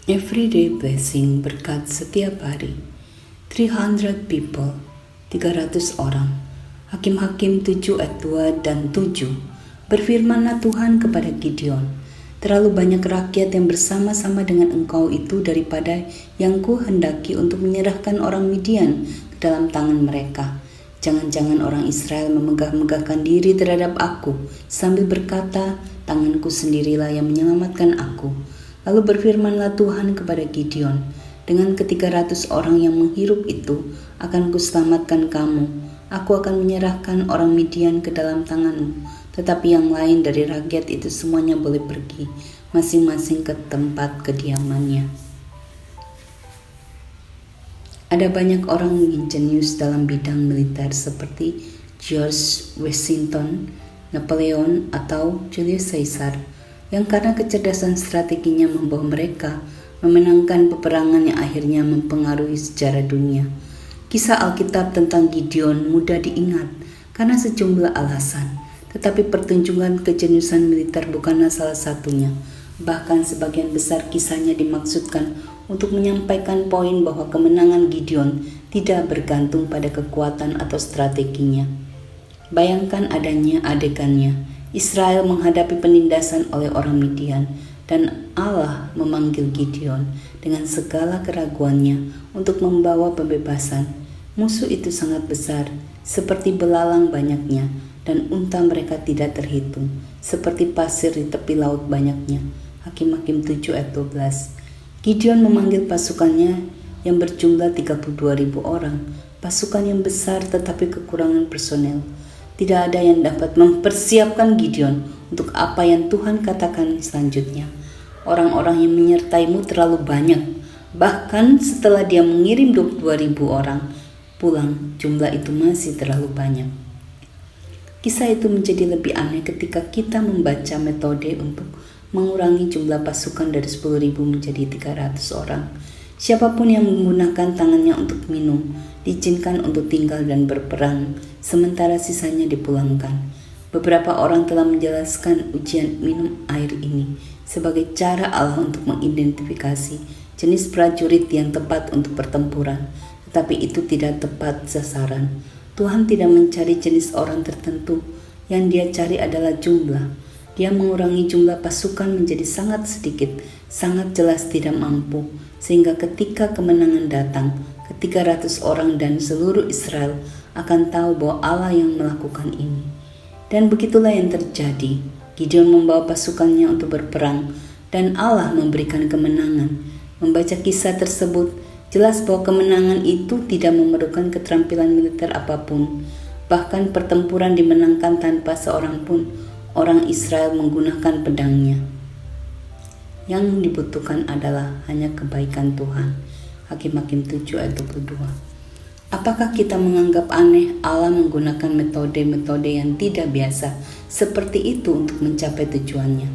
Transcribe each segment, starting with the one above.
Everyday blessing, berkat setiap hari. 300 people, 300 orang. Hakim-Hakim 7 ayat 2 dan 7. Berfirmanlah Tuhan kepada Gideon, terlalu banyak rakyat yang bersama-sama dengan engkau itu daripada yang kuhendaki untuk menyerahkan orang Midian ke dalam tangan mereka. Jangan-jangan orang Israel memegah-megahkan diri terhadap aku sambil berkata, tanganku sendirilah yang menyelamatkan aku. Lalu berfirmanlah Tuhan kepada Gideon, dengan ke-300 orang yang menghirup itu akan kuselamatkan kamu. Aku akan menyerahkan orang Midian ke dalam tanganmu, tetapi yang lain dari rakyat itu semuanya boleh pergi, masing-masing ke tempat kediamannya. Ada banyak orang yang jenius dalam bidang militer seperti George Washington, Napoleon, atau Julius Caesar, yang karena kecerdasan strateginya membawa mereka memenangkan peperangan yang akhirnya mempengaruhi sejarah dunia. Kisah Alkitab tentang Gideon mudah diingat karena sejumlah alasan, tetapi pertunjukan kejeniusan militer bukanlah salah satunya. Bahkan sebagian besar kisahnya dimaksudkan untuk menyampaikan poin bahwa kemenangan Gideon tidak bergantung pada kekuatan atau strateginya. Bayangkan adanya adegannya. Israel menghadapi penindasan oleh orang Midian dan Allah memanggil Gideon dengan segala keraguannya untuk membawa pembebasan. Musuh itu sangat besar, seperti belalang banyaknya, dan unta mereka tidak terhitung, seperti pasir di tepi laut banyaknya. Hakim-Hakim 7 ayat 12. Gideon memanggil pasukannya yang berjumlah 32.000 orang, pasukan yang besar tetapi kekurangan personel. Tidak ada yang dapat mempersiapkan Gideon untuk apa yang Tuhan katakan selanjutnya. Orang-orang yang menyertaimu terlalu banyak. Bahkan setelah dia mengirim 22.000 orang pulang, jumlah itu masih terlalu banyak. Kisah itu menjadi lebih aneh ketika kita membaca metode untuk mengurangi jumlah pasukan dari 10.000 menjadi 300 orang. Siapapun yang menggunakan tangannya untuk minum, diizinkan untuk tinggal dan berperang, sementara sisanya dipulangkan. Beberapa orang telah menjelaskan ujian minum air ini sebagai cara Allah untuk mengidentifikasi jenis prajurit yang tepat untuk pertempuran, tetapi itu tidak tepat sasaran. Tuhan tidak mencari jenis orang tertentu, yang Dia cari adalah jumlah. Dia mengurangi jumlah pasukan menjadi sangat sedikit, sangat jelas tidak mampu, sehingga ketika kemenangan datang, ke-300 orang dan seluruh Israel akan tahu bahwa Allah yang melakukan ini. Dan begitulah yang terjadi. Gideon membawa pasukannya untuk berperang, dan Allah memberikan kemenangan. Membaca kisah tersebut, jelas bahwa kemenangan itu tidak memerlukan keterampilan militer apapun. Bahkan pertempuran dimenangkan tanpa seorang pun orang Israel menggunakan pedangnya. Yang dibutuhkan adalah hanya kebaikan Tuhan. Hakim-Hakim 7 ayat 22. Apakah kita menganggap aneh Allah menggunakan metode-metode yang tidak biasa seperti itu untuk mencapai tujuannya?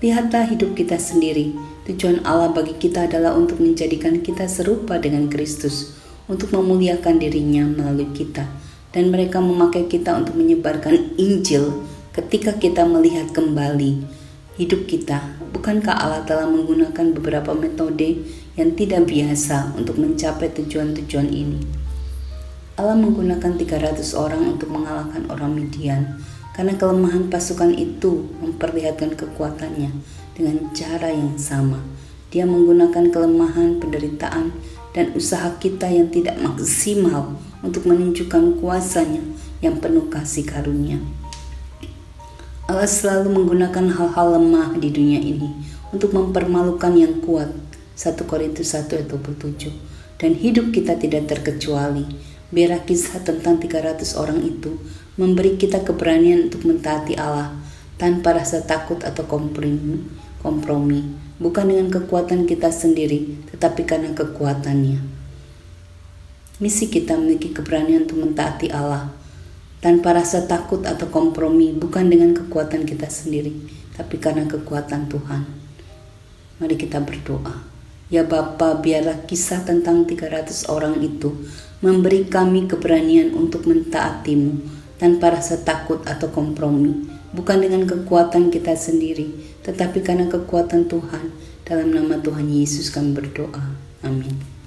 Lihatlah hidup kita sendiri. Tujuan Allah bagi kita adalah untuk menjadikan kita serupa dengan Kristus, untuk memuliakan dirinya melalui kita, dan mereka memakai kita untuk menyebarkan Injil. Ketika kita melihat kembali hidup kita, bukankah Allah telah menggunakan beberapa metode yang tidak biasa untuk mencapai tujuan-tujuan ini? Allah menggunakan 300 orang untuk mengalahkan orang Midian karena kelemahan pasukan itu memperlihatkan kekuatannya dengan cara yang sama. Dia menggunakan kelemahan, penderitaan, dan usaha kita yang tidak maksimal untuk menunjukkan kuasanya yang penuh kasih karunia. Allah selalu menggunakan hal-hal lemah di dunia ini untuk mempermalukan yang kuat. 1 Korintus 1 ayat 27. Dan hidup kita tidak terkecuali. Biarlah kisah tentang 300 orang itu memberi kita keberanian untuk mentaati Allah tanpa rasa takut atau kompromi, bukan dengan kekuatan kita sendiri, tetapi karena kekuatannya. Misi kita memiliki keberanian untuk mentaati Allah tanpa rasa takut atau kompromi, bukan dengan kekuatan kita sendiri, tapi karena kekuatan Tuhan. Mari kita berdoa. Ya Bapa, biarlah kisah tentang 300 orang itu memberi kami keberanian untuk mentaati-Mu tanpa rasa takut atau kompromi, bukan dengan kekuatan kita sendiri, tetapi karena kekuatan Tuhan, Dalam nama Tuhan Yesus kami berdoa. Amin.